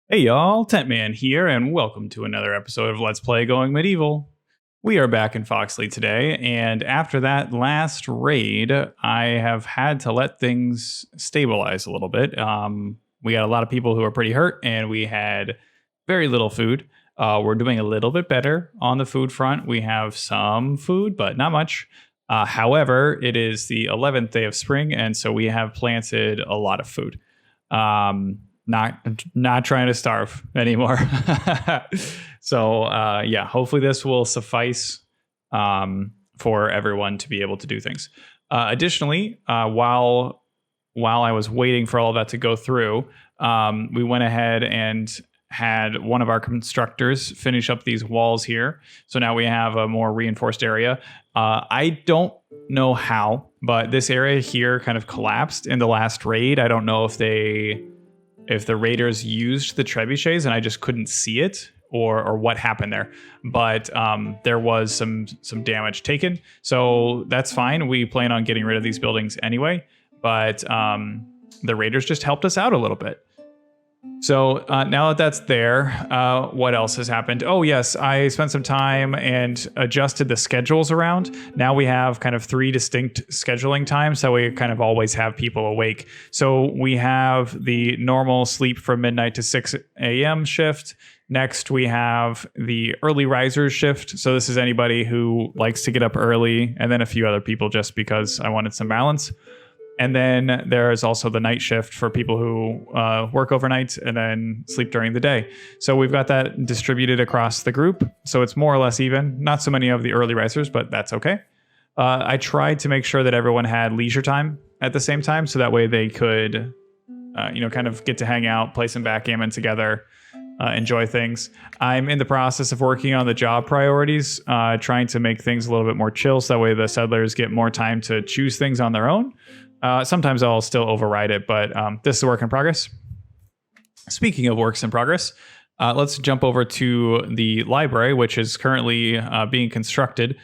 Hey y'all, Tentman here, and welcome to another episode of Let's Play Going Medieval. We are back in Foxley today, and after that last raid, I have had to let things stabilize a little bit. We got a lot of people who are pretty hurt, and we had very little food. We're doing a little bit better on the food front. We have some food, but not much. However, it is the 11th day of spring, and so we have planted a lot of food. Not trying to starve anymore. So yeah, hopefully this will suffice for everyone to be able to do things. Additionally, while I was waiting for all of that to go through, we went ahead and had one of our constructors finish up these walls here. So now we have a more reinforced area. I don't know how, but this area here kind of collapsed in the last raid. I don't know if the raiders used the trebuchets and I just couldn't see it, or what happened there. But there was some damage taken, so that's fine. We plan on getting rid of these buildings anyway, but the raiders just helped us out a little bit. So now that that's there, what else has happened? Oh yes, I spent some time and adjusted the schedules around. Now we have kind of 3 distinct scheduling times, so we kind of always have people awake. So we have the normal sleep from midnight to 6 a.m. shift. Next, we have the early risers shift. So this is anybody who likes to get up early, and then a few other people just because I wanted some balance. And then there's also the night shift for people who work overnight and then sleep during the day. So we've got that distributed across the group. So it's more or less even. Not so many of the early risers, but that's okay. I tried to make sure that everyone had leisure time at the same time, so that way they could, kind of get to hang out, play some backgammon together, enjoy things. I'm in the process of working on the job priorities, trying to make things a little bit more chill, so that way the settlers get more time to choose things on their own. Sometimes I'll still override it, but this is a work in progress. Speaking of works in progress, let's jump over to the library, which is currently being constructed,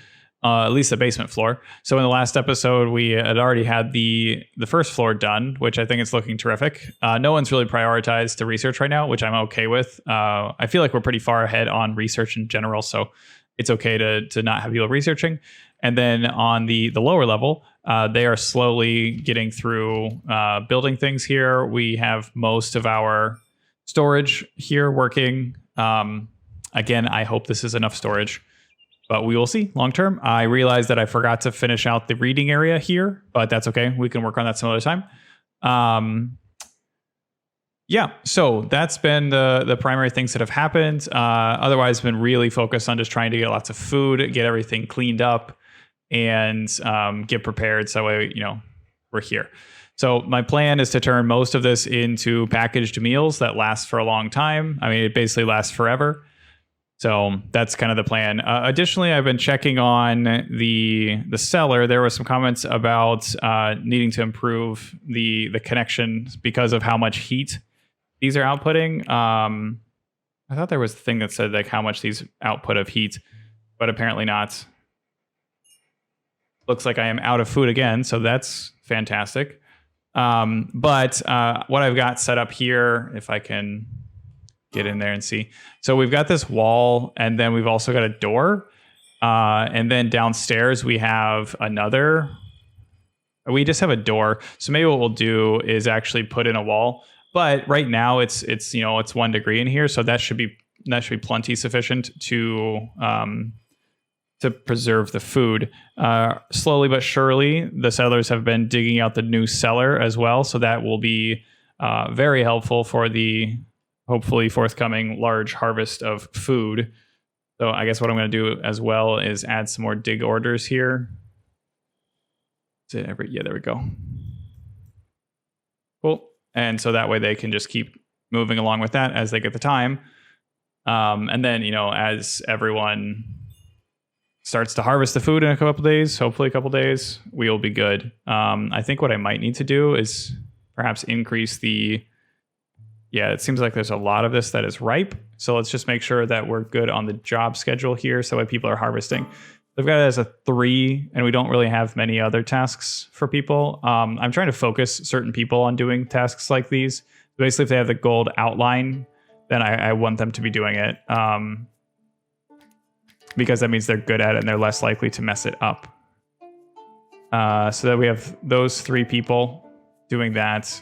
at least the basement floor. So in the last episode, we had already had the first floor done, which I think is looking terrific. No one's really prioritized to research right now, which I'm okay with. I feel like we're pretty far ahead on research in general, so it's okay to not have people researching. And then on the lower level, they are slowly getting through building things here. We have most of our storage here working. Again, I hope this is enough storage, but we will see long term. I realized that I forgot to finish out the reading area here, but that's okay. We can work on that some other time. Yeah, so that's been the primary things that have happened. Otherwise, been really focused on just trying to get lots of food, get everything cleaned up, and get prepared, so we're here. So my plan is to turn most of this into packaged meals that last for a long time. I mean, it basically lasts forever. So that's kind of the plan. Additionally, I've been checking on the cellar. There were some comments about needing to improve the connection because of how much heat these are outputting. I thought there was a thing that said like how much these output of heat, but apparently not. Looks like I am out of food again, so that's fantastic. But what I've got set up here, if I can get in there and see. So we've got this wall, and then we've also got a door. And then downstairs we have another. We just have a door. So maybe what we'll do is actually put in a wall. But right now it's 1 degree in here, so that should be plenty sufficient to preserve the food. Slowly but surely, the settlers have been digging out the new cellar as well, so that will be very helpful for the hopefully forthcoming large harvest of food. So I guess what I'm going to do as well is add some more dig orders here. Yeah, there we go. Cool. And so that way they can just keep moving along with that as they get the time. And then, as everyone starts to harvest the food in a couple days, hopefully a couple days, we will be good. I think what I might need to do is perhaps increase it seems like there's a lot of this that is ripe. So let's just make sure that we're good on the job schedule here so that people are harvesting. They've got it as a 3, and we don't really have many other tasks for people. I'm trying to focus certain people on doing tasks like these. Basically, if they have the gold outline, then I want them to be doing it. Because that means they're good at it and they're less likely to mess it up. So that we have those 3 people doing that.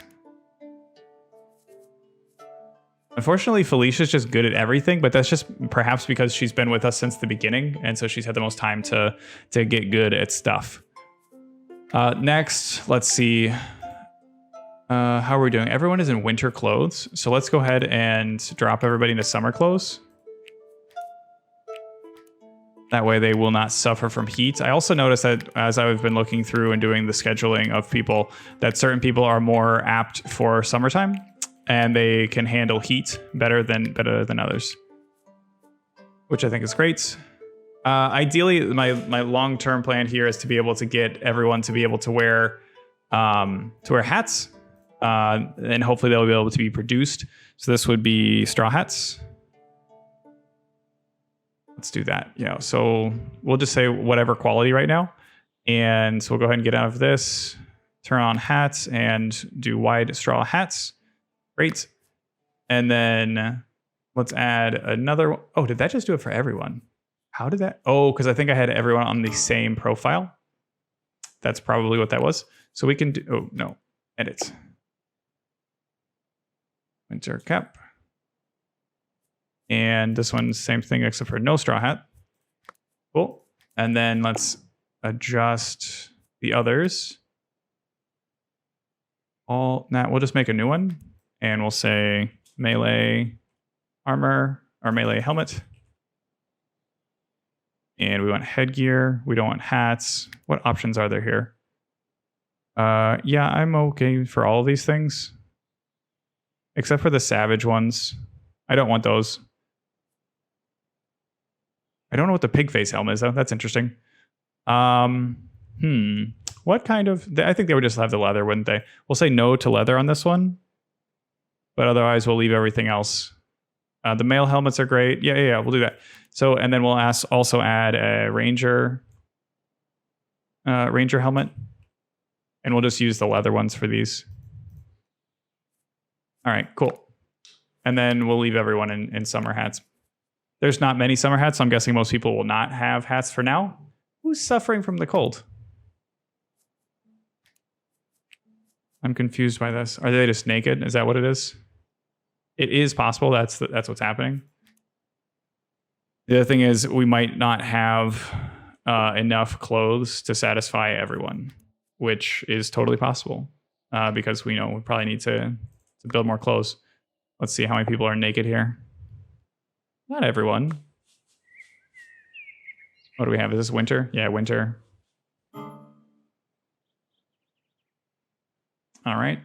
Unfortunately, Felicia's just good at everything, but that's just perhaps because she's been with us since the beginning, and so she's had the most time to get good at stuff. Next, let's see. How are we doing? Everyone is in winter clothes, so let's go ahead and drop everybody into summer clothes. That way they will not suffer from heat. I also noticed that as I've been looking through and doing the scheduling of people, that certain people are more apt for summertime, and they can handle heat better than others, which I think is great. Ideally, my long-term plan here is to be able to get everyone to be able to wear hats, and hopefully they'll be able to be produced. So this would be straw hats. Let's do that. So we'll just say whatever quality right now, and so we'll go ahead and get out of this, turn on hats, and do wide straw hats. Great. And then let's add another. Oh, did that just do it for everyone? How did that? Oh, because I think I had everyone on the same profile. That's probably what that was. So we can do. Oh, no. Edit. Winter cap. And this one's same thing except for no straw hat. Cool. And then let's adjust the others. We'll just make a new one. And we'll say melee armor or melee helmet. And we want headgear. We don't want hats. What options are there here? Yeah, I'm okay for all of these things. Except for the savage ones. I don't want those. I don't know what the pig face helmet is, though. That's interesting. What kind of... I think they would just have the leather, wouldn't they? We'll say no to leather on this one. But otherwise, we'll leave everything else. The male helmets are great. Yeah, we'll do that. So, and then we'll also add a ranger helmet. And we'll just use the leather ones for these. All right, cool. And then we'll leave everyone in summer hats. There's not many summer hats, so I'm guessing most people will not have hats for now. Who's suffering from the cold? I'm confused by this. Are they just naked? Is that what it is? It is possible that's what's happening. The other thing is we might not have enough clothes to satisfy everyone, which is totally possible because we probably need to build more clothes. Let's see how many people are naked here. Not everyone. What do we have? Is this winter? Yeah, winter. All right.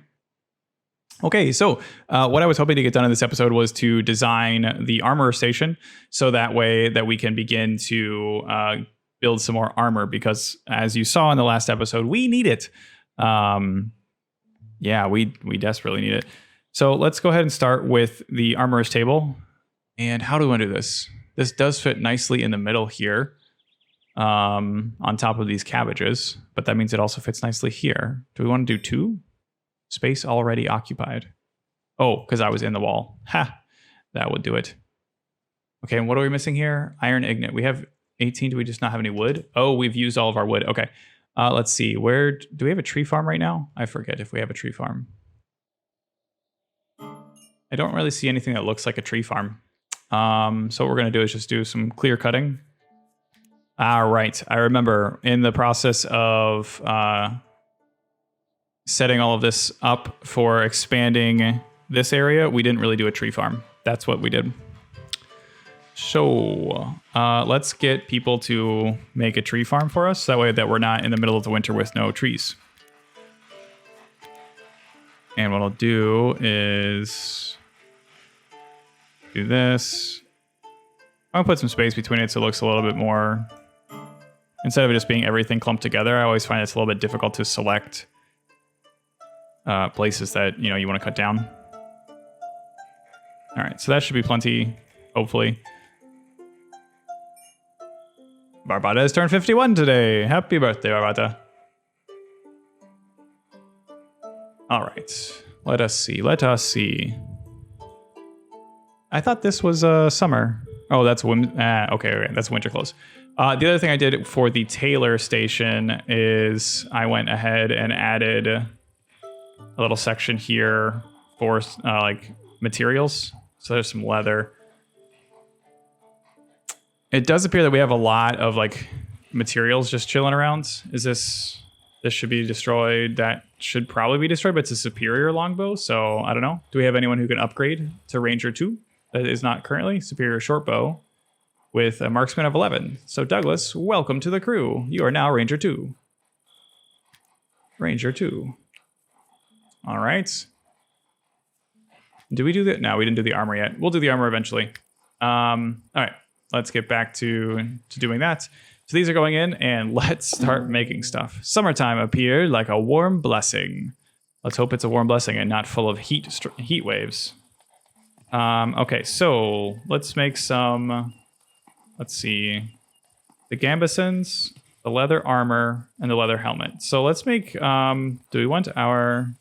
Okay, so what I was hoping to get done in this episode was to design the armor station so that way that we can begin to build some more armor because as you saw in the last episode, we need it. Yeah, we desperately need it. So let's go ahead and start with the armorer's table. And how do we want to do this? This does fit nicely in the middle here on top of these cabbages, but that means it also fits nicely here. Do we want to do 2? Space already occupied. Oh, because I was in the wall. Ha! That would do it. Okay, and what are we missing here? Iron ingot. We have 18. Do we just not have any wood? Oh, we've used all of our wood. Okay. Let's see. Where do we have a tree farm right now? I forget if we have a tree farm. I don't really see anything that looks like a tree farm. So what we're going to do is just do some clear cutting. All right. I remember in the process of setting all of this up for expanding this area, we didn't really do a tree farm. That's what we did. So let's get people to make a tree farm for us. That way that we're not in the middle of the winter with no trees. And what I'll do is do this. I'll put some space between it so it looks a little bit more... Instead of it just being everything clumped together, I always find it's a little bit difficult to select places that you want to cut down. All right, so that should be plenty, hopefully. Barbata has turned 51 today. Happy birthday, Barbata. All right, let us see. I thought this was summer. Oh, that's okay, that's winter clothes. The other thing I did for the tailor station is I went ahead and added a little section here for like materials. So there's some leather. It does appear that we have a lot of like materials just chilling around. This should be destroyed. That should probably be destroyed, but it's a superior longbow. So I don't know. Do we have anyone who can upgrade to Ranger 2? That is not currently. Superior shortbow with a marksman of 11. So Douglas, welcome to the crew. You are now Ranger 2. Ranger 2. All right. Do we do that? No, we didn't do the armor yet. We'll do the armor eventually. All right. Let's get back to doing that. So these are going in, and let's start making stuff. Summertime appeared like a warm blessing. Let's hope it's a warm blessing and not full of heat waves. Okay, so let's make some. Let's see, the gambesons, the leather armor, and the leather helmet. So let's make. Do we want our?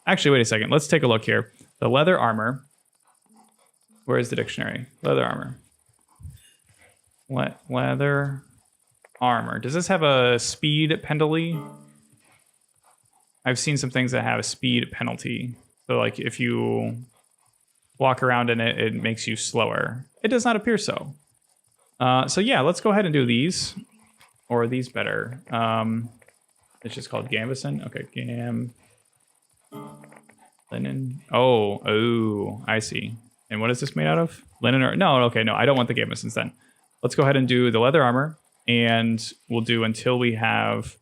Actually, wait a second. Let's take a look here. The leather armor. Where is the dictionary? Leather armor. Leather armor. Does this have a speed penalty? I've seen some things that have a speed penalty. So like if you walk around in it, it makes you slower. It does not appear so. So yeah, let's go ahead and do these. Or are these better? It's just called Gambeson. Okay, linen. Oh, I see. And what is this made out of? Linen or no, okay, no, I don't want the Gambesons then. Let's go ahead and do the leather armor, and we'll do until we have,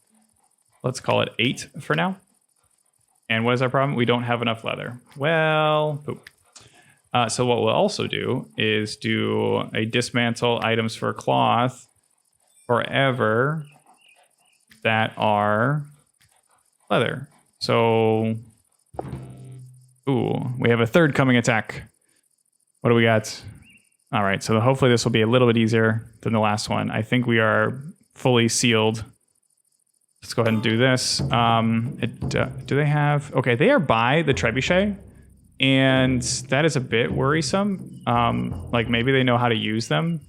let's call it 8 for now. And what is our problem? We don't have enough leather. Well, poop. So what we'll also do is do a dismantle items for cloth forever that are leather. So, ooh, we have a third coming attack. What do we got? All right, so hopefully this will be a little bit easier than the last one. I think we are fully sealed. Let's go ahead and do this. Do they have... Okay, they are by the trebuchet, and that is a bit worrisome. Like maybe they know how to use them.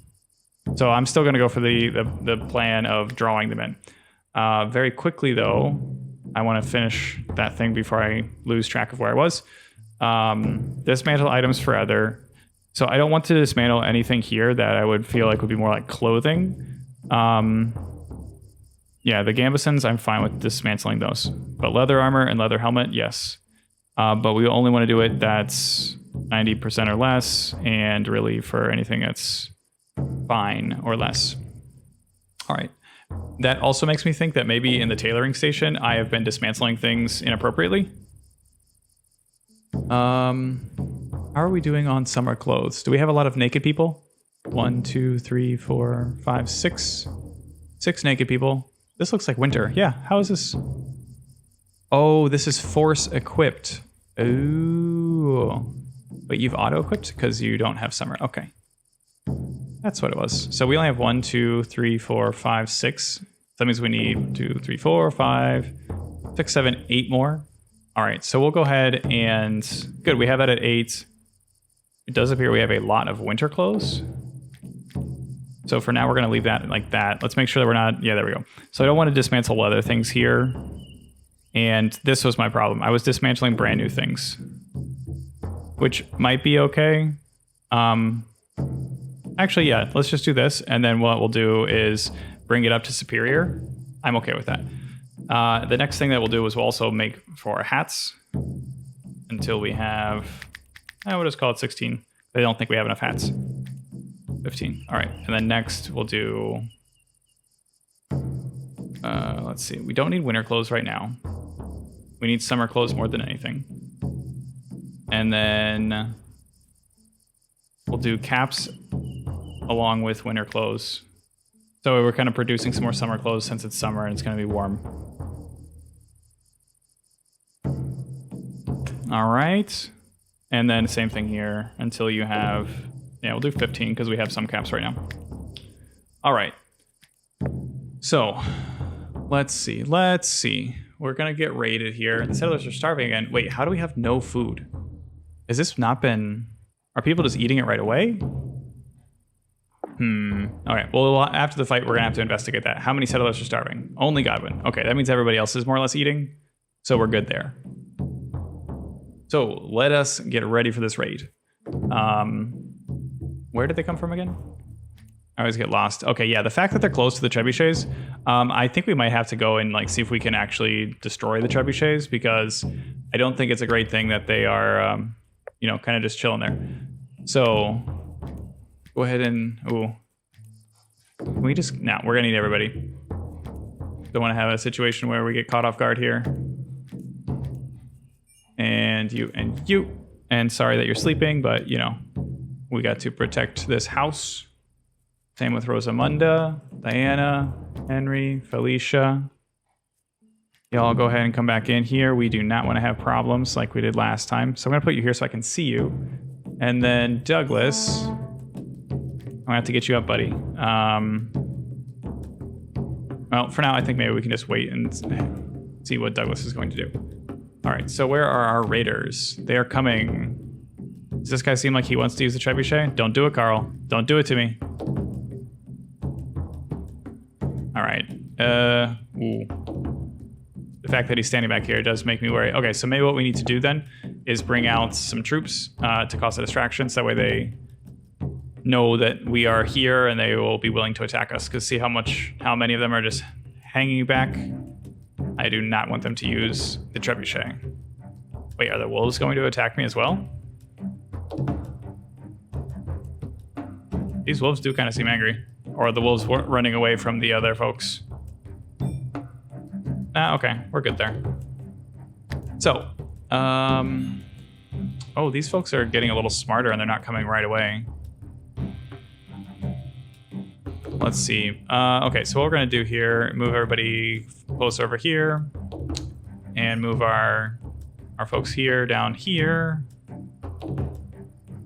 So I'm still going to go for the plan of drawing them in. Very quickly, though, I want to finish that thing before I lose track of where I was. Dismantle items for other... So I don't want to dismantle anything here that I would feel like would be more like clothing. Yeah, the Gambesons, I'm fine with dismantling those. But leather armor and leather helmet, yes. But we only want to do it that's 90% or less, and really for anything that's fine or less. All right. That also makes me think that maybe in the tailoring station, I have been dismantling things inappropriately. How are we doing on summer clothes? Do we have a lot of naked people? 1, 2, 3, 4, 5, 6. 6 naked people. This looks like winter. Yeah, how is this? Oh, this is force equipped. Ooh. But you've auto-equipped because you don't have summer. Okay. That's what it was. So we only have 1, 2, 3, 4, 5, 6. That means we need 2, 3, 4, 5, 6, 7, 8 more. All right, so we'll go ahead and... Good, we have that at 8. It does appear we have a lot of winter clothes. So for now, we're going to leave that like that. Let's make sure that we're not... Yeah, there we go. So I don't want to dismantle other things here. And this was my problem. I was dismantling brand new things, which might be okay. Actually, yeah, let's just do this. And then what we'll do is bring it up to superior. I'm okay with that. The next thing that we'll do is we'll also make for hats until we have... we'll just call it 16. They don't think we have enough hats. 15. All right. And then next we'll do... let's see. We don't need winter clothes right now. We need summer clothes more than anything. And then we'll do caps along with winter clothes. So we're kind of producing some more summer clothes since it's summer and it's going to be warm. All right. And then same thing here until you have... Yeah, we'll do 15 because we have some caps right now. All right. So let's see. We're going to get raided here. The settlers are starving again. Wait, how do we have no food? Has this not been... Are people just eating it right away? All right. Well, after the fight, we're going to have to investigate that. How many settlers are starving? Only Godwin. Okay, that means everybody else is more or less eating. So we're good there. So let us get ready for this raid. Where did they come from again? I always get lost. Okay, yeah, the fact that they're close to the trebuchets, I think we might have to go and like see if we can actually destroy the trebuchets, because I don't think it's a great thing that they are, you know, kind of just chilling there. So go ahead and, can we just, no, we're gonna need everybody. Don't want to have a situation where we get caught off guard here. And you, and sorry that you're sleeping, but you know, we got to protect this house. Same with Rosamunda, Diana, Henry, Felicia. Y'all go ahead and come back in here. We do not want to have problems like we did last time. So I'm going to put you here so I can see you. And then Douglas, I'm going to have to get you up, buddy. Well, for now, I think maybe we can just wait and see what Douglas is going to do. All right, so where are our raiders? They are coming. Does this guy seem like he wants to use the trebuchet? Don't do it, Carl. Don't do it to me. All right. The fact that he's standing back here does make me worry. Okay, so maybe what we need to do then is bring out some troops to cause a distraction, so that way they know that we are here and they will be willing to attack us. Because see how many of them are just hanging back. I do not want them to use the trebuchet. Wait, are the wolves going to attack me as well? These wolves do kind of seem angry. Or the wolves were running away from the other folks. Okay, we're good there. So, oh, these folks are getting a little smarter and they're not coming right away. Let's see. Okay, so what we're gonna do here, move everybody close over here and move our folks here down here.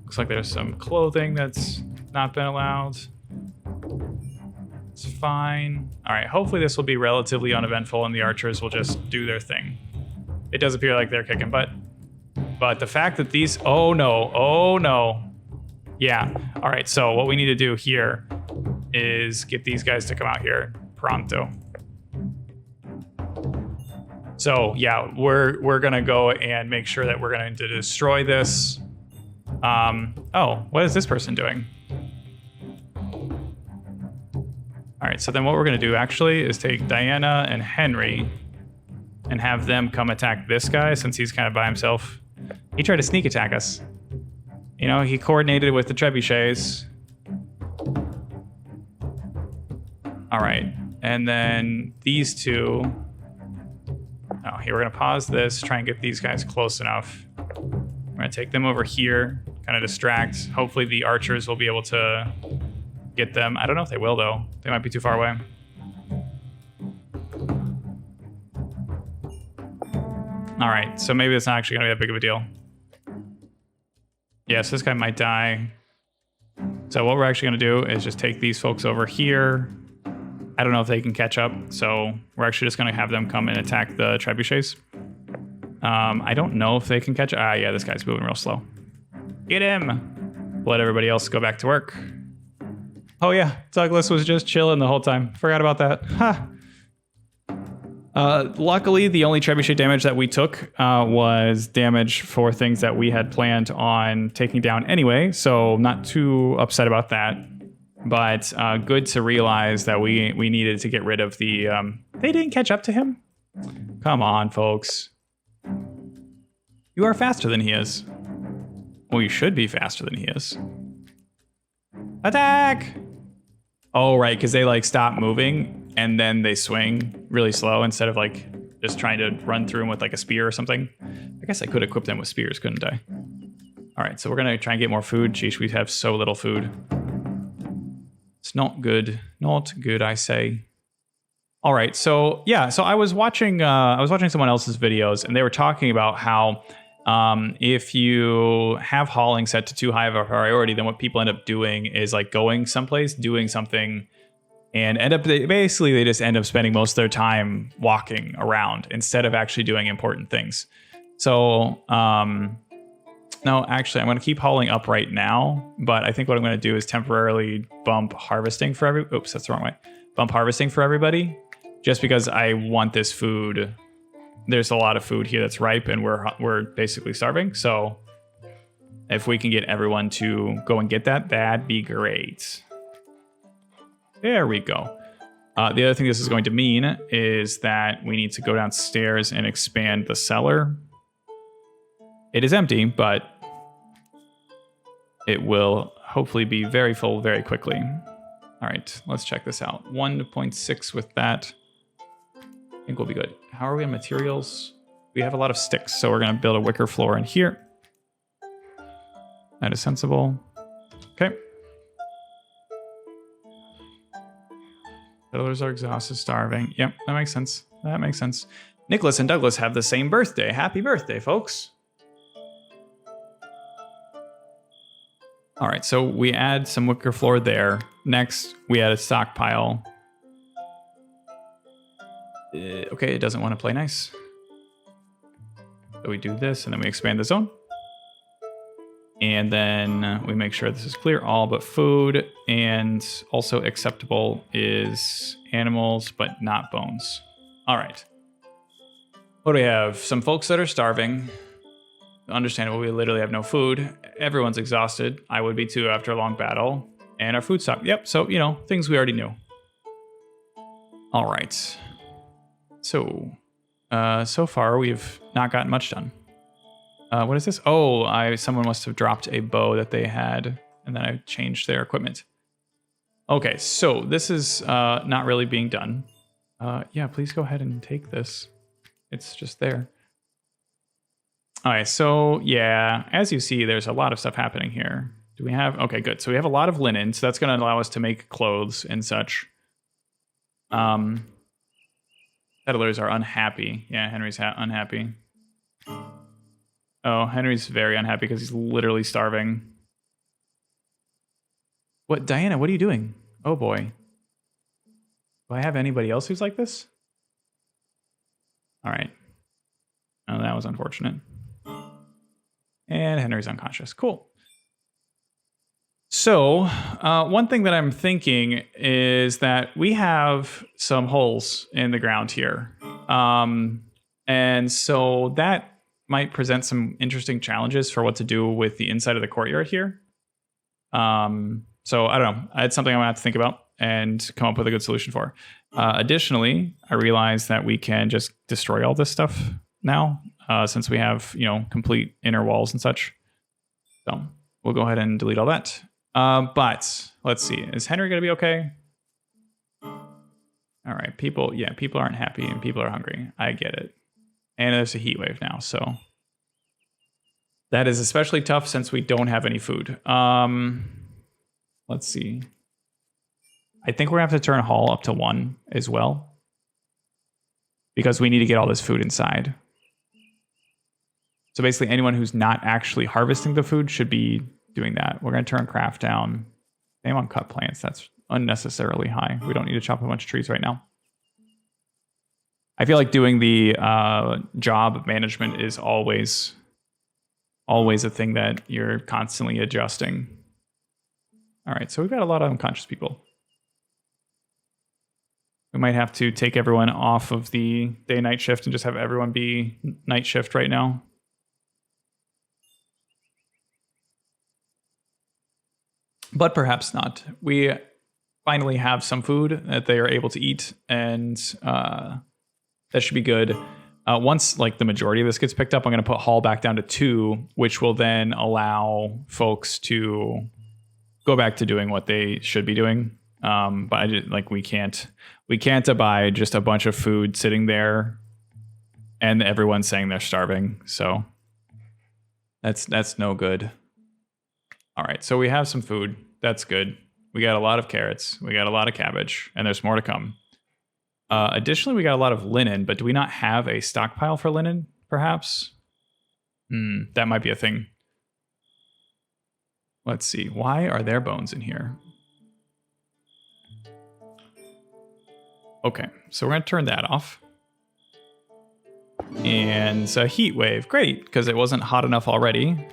Looks like there's some clothing that's not been allowed. It's fine. All right, hopefully this will be relatively uneventful and the archers will just do their thing. It does appear like they're kicking butt. But the fact that these, oh no. Yeah, all right, so what we need to do here is get these guys to come out here pronto. So yeah, we're gonna go and make sure that we're going to destroy this. Oh, what is this person doing? All right, so then what we're gonna do actually is take Diana and Henry and have them come attack this guy since he's kind of by himself. He tried to sneak attack us. You know, he coordinated with the trebuchets. All right, and then these two. Oh, here, we're gonna pause this, try and get these guys close enough. We're gonna take them over here, kind of distract. Hopefully the archers will be able to get them. I don't know if they will though. They might be too far away. All right, so maybe it's not actually gonna be that big of a deal. Yes, this guy might die. So what we're actually gonna do is just take these folks over here. I don't know if they can catch up, so we're actually just gonna have them come and attack the trebuchets. I don't know if they can catch. Yeah, this guy's moving real slow. Get him! Let everybody else go back to work. Oh yeah, Douglas was just chilling the whole time. Forgot about that. Ha! Luckily, the only trebuchet damage that we took was damage for things that we had planned on taking down anyway, so not too upset about that. But good to realize that we needed to get rid of the... They didn't catch up to him? Come on, folks. You are faster than he is. Well, you should be faster than he is. Attack! Oh, right, because they like stop moving and then they swing really slow instead of like just trying to run through them with like a spear or something. I guess I could equip them with spears, couldn't I? All right, so we're gonna try and get more food. Geesh, we have so little food. It's not good. Not good, I say. All right, so yeah, so I was watching someone else's videos and they were talking about how if you have hauling set to too high of a priority, then what people end up doing is like going someplace, doing something, and basically they just end up spending most of their time walking around instead of actually doing important things. So No, actually, I'm going to keep hauling up right now, but I think what I'm going to do is temporarily bump harvesting for oops, that's the wrong way. Bump harvesting for everybody, just because I want this food. There's a lot of food here that's ripe, and we're basically starving. So if we can get everyone to go and get that, that'd be great. There we go. The other thing this is going to mean is that we need to go downstairs and expand the cellar. It is empty, but it will hopefully be very full very quickly. All right, let's check this out. 1.6 with that. I think we'll be good. How are we on materials? We have a lot of sticks, so we're going to build a wicker floor in here. That is sensible. Okay. Settlers are exhausted, starving. Yep, that makes sense. That makes sense. Nicholas and Douglas have the same birthday. Happy birthday, folks. All right, so we add some wicker floor there. Next, we add a stockpile. Okay, it doesn't want to play nice. So we do this, and then we expand the zone. And then we make sure this is clear, all but food. And also acceptable is animals, but not bones. All right. What do we have? Some folks that are starving. Understandable, we literally have no food. Everyone's exhausted. I would be too after a long battle. And our food stock. Yep, so, you know, things we already knew. All right. So, so far we've not gotten much done. What is this? Oh, someone must have dropped a bow that they had, and then I changed their equipment. Okay, so this is not really being done. Yeah, please go ahead and take this. It's just there. All right, so yeah, as you see, there's a lot of stuff happening here. Do we have? Okay, good. So we have a lot of linen, so that's going to allow us to make clothes and such. Settlers are unhappy. Yeah, Henry's unhappy. Oh, Henry's very unhappy because he's literally starving. What, Diana, what are you doing? Oh boy. Do I have anybody else who's like this? All right. Oh, that was unfortunate. And Henry's unconscious. Cool. So, one thing that I'm thinking is that we have some holes in the ground here. And so that might present some interesting challenges for what to do with the inside of the courtyard here. So I don't know. It's something I'm gonna have to think about and come up with a good solution for. Additionally, I realized that we can just destroy all this stuff now, since we have, you know, complete inner walls and such. So we'll go ahead and delete all that. But let's see. Is Henry gonna be okay? All right, people aren't happy and people are hungry. I get it. And there's a heat wave now, so that is especially tough since we don't have any food. Let's see. I think we're gonna have to turn Hall up to 1 as well, because we need to get all this food inside. So basically anyone who's not actually harvesting the food should be doing that. We're gonna turn craft down. Same on cut plants, that's unnecessarily high. We don't need to chop a bunch of trees right now. I feel like doing the job management is always a thing that you're constantly adjusting. All right, so we've got a lot of unconscious people. We might have to take everyone off of the day-night shift and just have everyone be night shift right now. But perhaps not. We finally have some food that they are able to eat, and that should be good. Once like the majority of this gets picked up, I'm going to put Hall back down to 2, which will then allow folks to go back to doing what they should be doing. But I just, like we can't abide just a bunch of food sitting there and everyone's saying they're starving. So that's no good. All right, so we have some food. That's good. We got a lot of carrots. We got a lot of cabbage, and there's more to come. Additionally, we got a lot of linen, but do we not have a stockpile for linen, perhaps? That might be a thing. Let's see. Why are there bones in here? Okay, so we're going to turn that off. And a heat wave. Great, because it wasn't hot enough already.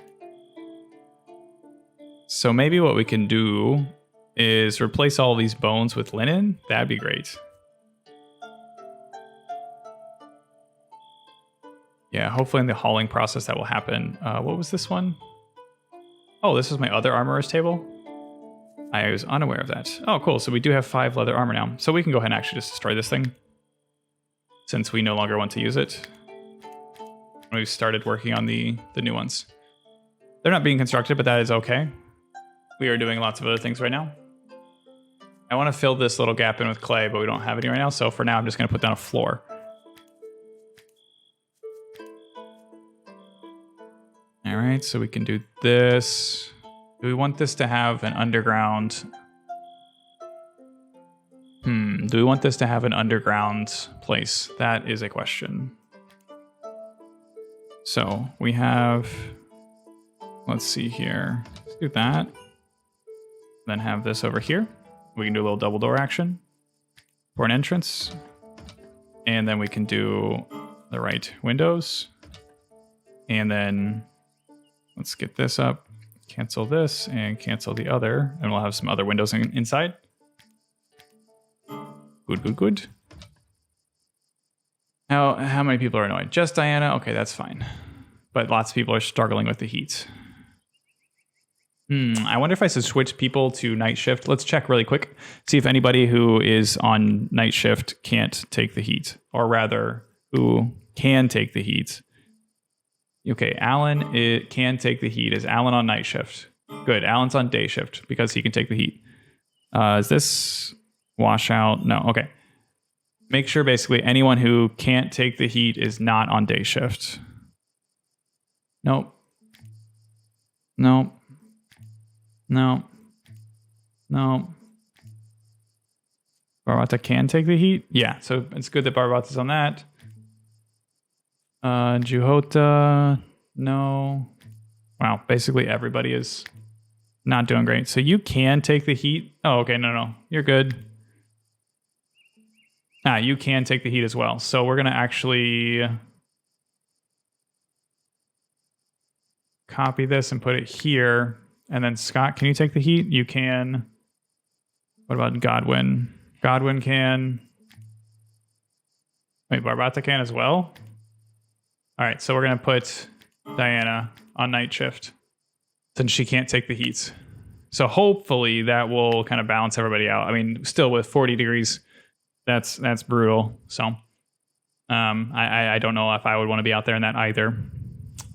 So maybe what we can do is replace all these bones with linen. That'd be great. Yeah, hopefully in the hauling process that will happen. What was this one? Oh, this is my other armorer's table. I was unaware of that. Oh, cool. So we do have 5 leather armor now. So we can go ahead and actually just destroy this thing, since we no longer want to use it. We've started working on the new ones. They're not being constructed, but that is okay. We are doing lots of other things right now. I want to fill this little gap in with clay, but we don't have any right now. So for now, I'm just going to put down a floor. All right, so we can do this. Do we want this to have an underground? Do we want this to have an underground place? That is a question. So we have, let's see here. Let's do that. Then have this over here. We can do a little double door action for an entrance. And then we can do the right windows. And then let's get this up, cancel this, and cancel the other. And we'll have some other windows inside. Good, good, good. How many people are annoyed? Just Diana? Okay, that's fine. But lots of people are struggling with the heat. I wonder if I should switch people to night shift. Let's check really quick. See if anybody who is on night shift can't take the heat. Or rather, who can take the heat. Okay, Alan can take the heat. Is Alan on night shift? Good, Alan's on day shift because he can take the heat. Is this wash out? No, okay. Make sure basically anyone who can't take the heat is not on day shift. Nope. Nope. No. No. Barbata can take the heat? Yeah, so it's good that Barbata's on that. Juhota, no. Wow, basically everybody is not doing great. So you can take the heat. Oh, okay, no. You're good. You can take the heat as well. So we're going to actually copy this and put it here. And then Scott, can you take the heat? You can. What about Godwin? Godwin can. Wait, Barbata can as well? All right, so we're going to put Diana on night shift since she can't take the heat. So hopefully that will kind of balance everybody out. I mean, still with 40 degrees, that's brutal. So I don't know if I would want to be out there in that either.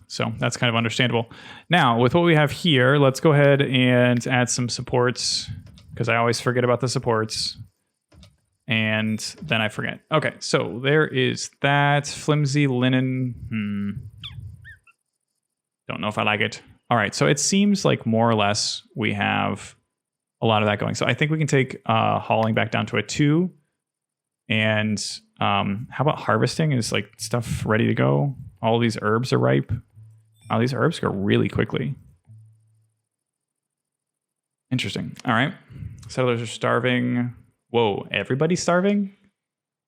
So that's kind of understandable. Now, with what we have here, let's go ahead and add some supports because I always forget about the supports. And then I forget. Okay, so there is that flimsy linen. Don't know if I like it. All right, so it seems like more or less we have a lot of that going. So I think we can take hauling back down to a 2. And how about harvesting? Is like stuff ready to go? All these herbs are ripe. Oh, these herbs go really quickly. Interesting. All right. Settlers are starving. Whoa, everybody's starving?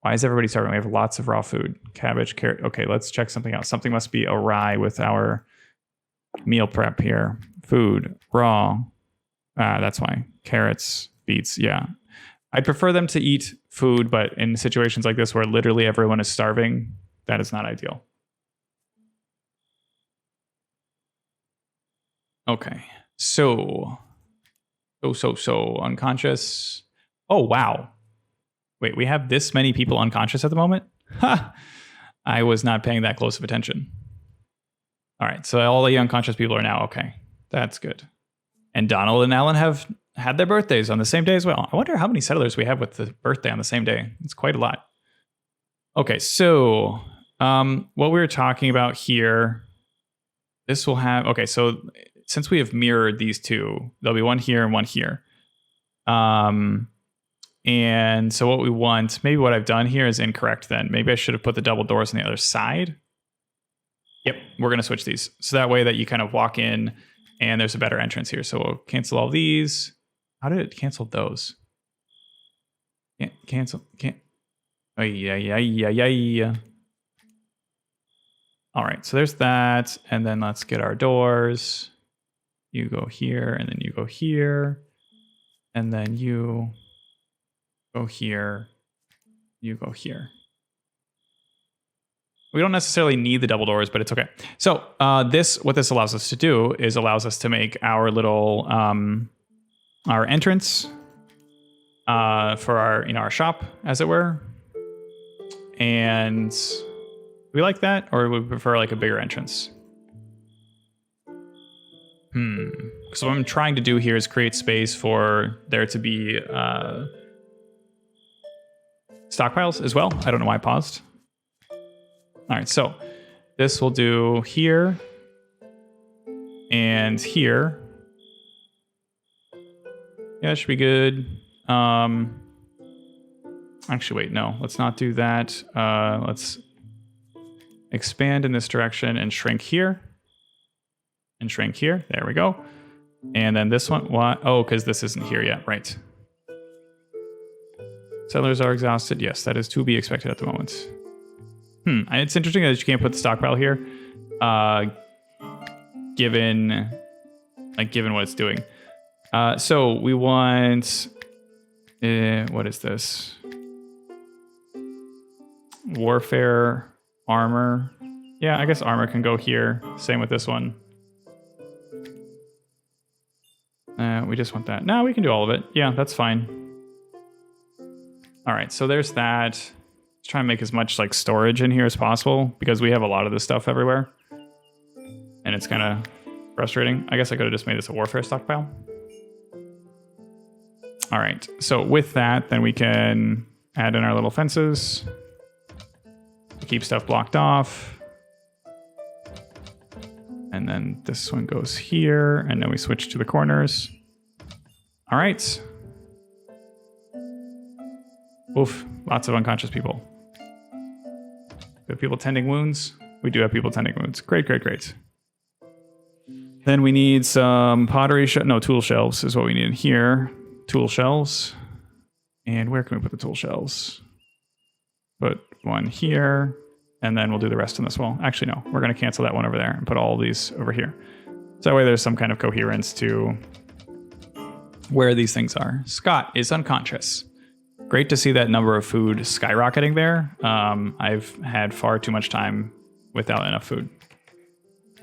Why is everybody starving? We have lots of raw food. Cabbage, carrot. Okay, let's check something else. Something must be awry with our meal prep here. Food, raw. That's why. Carrots, beets, yeah. I'd prefer them to eat food, but in situations like this where literally everyone is starving, that is not ideal. Okay, so unconscious. Oh, wow. Wait, we have this many people unconscious at the moment? Ha! I was not paying that close of attention. All right, so all the unconscious people are now okay. That's good. And Donald and Alan have had their birthdays on the same day as well. I wonder how many settlers we have with the birthday on the same day. It's quite a lot. Okay, so what we were talking about here, this will have, okay, so since we have mirrored these two, there'll be one here and one here. And so what we want, maybe what I've done here is incorrect then. Maybe I should have put the double doors on the other side. Yep, we're going to switch these. So that way that you kind of walk in and there's a better entrance here. So we'll cancel all these. How did it cancel those? Can't cancel, can't. Oh, yeah. All right, so there's that. And then let's get our doors. you go here, and then you go here, and then you go here, you go here. We don't necessarily need the double doors, but it's okay. So what this allows us to do is allows us to make our little our entrance for our shop, as it were. And we like that, or we prefer like a bigger entrance. So what I'm trying to do here is create space for there to be stockpiles as well. I don't know why I paused. All right, so this will do here and here. Yeah, that should be good. Actually, wait, no, let's not do that. Let's expand in this direction and shrink here. And shrink here. There we go. And then this one, why? Oh, because this isn't here yet, right. Settlers are exhausted. Yes, that is to be expected at the moment. It's interesting that you can't put the stockpile here, given what it's doing. So we want, what is this? Warfare, armor. Yeah, I guess armor can go here. Same with this one. We just want that. No, we can do all of it. Yeah, that's fine. All right, so there's that. Let's try and make as much like storage in here as possible because we have a lot of this stuff everywhere. And it's kind of frustrating. I guess I could have just made this a warfare stockpile. All right, so with that, then we can add in our little fences. Keep stuff blocked off. And then this one goes here, and then we switch to the corners. All right. Oof, lots of unconscious people. We have people tending wounds. We do have people tending wounds. Great, great, great. Then we need some pottery, tool shelves is what we need in here. Tool shelves. And where can we put the tool shelves? Put one here. And then we'll do the rest on this wall. Actually, no. We're going to cancel that one over there and put all these over here. So that way there's some kind of coherence to where these things are. Scott is unconscious. Great to see that number of food skyrocketing there. I've had far too much time without enough food.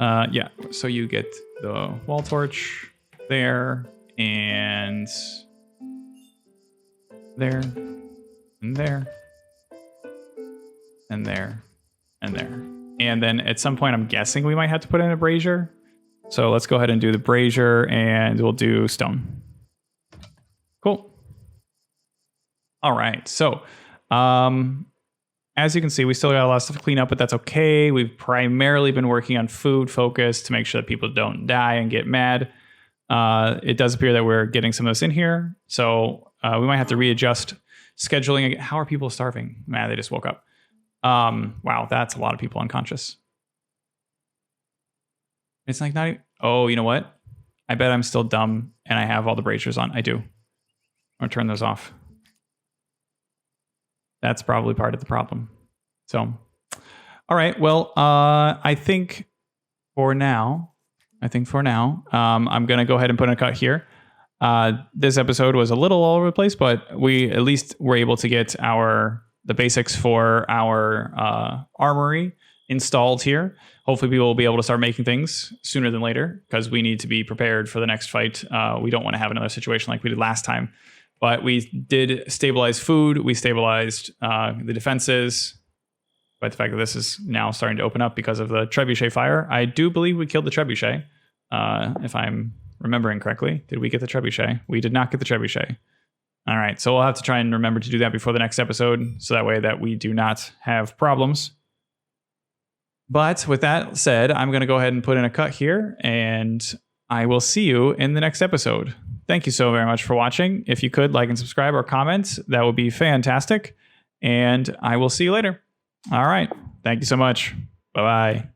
Yeah, so you get the wall torch there and there and there and there. And there. And then at some point, I'm guessing we might have to put in a brazier. So let's go ahead and do the brazier and we'll do stone. Cool. All right. So as you can see, we still got a lot of stuff to clean up, but that's okay. We've primarily been working on food focus to make sure that people don't die and get mad. It does appear that we're getting some of this in here. So we might have to readjust scheduling. How are people starving? Man, they just woke up. Wow, that's a lot of people unconscious. It's like not even, oh, you know what? I bet I'm still dumb and I have all the braziers on. I do. I'm gonna turn those off. That's probably part of the problem. So, all right. Well, I think for now, I'm gonna go ahead and put in a cut here. This episode was a little all over the place, but we at least were able to get the basics for our armory installed here. Hopefully people will be able to start making things sooner than later because we need to be prepared for the next fight. We don't want to have another situation like we did last time. But we did stabilize food. We stabilized the defenses. But the fact that this is now starting to open up because of the trebuchet fire. I do believe we killed the trebuchet, if I'm remembering correctly. Did we get the trebuchet? We did not get the trebuchet. All right, so we'll have to try and remember to do that before the next episode, so that way that we do not have problems. But with that said, I'm going to go ahead and put in a cut here, and I will see you in the next episode. Thank you so very much for watching. If you could like and subscribe or comment, that would be fantastic. And I will see you later. All right, thank you so much. Bye-bye.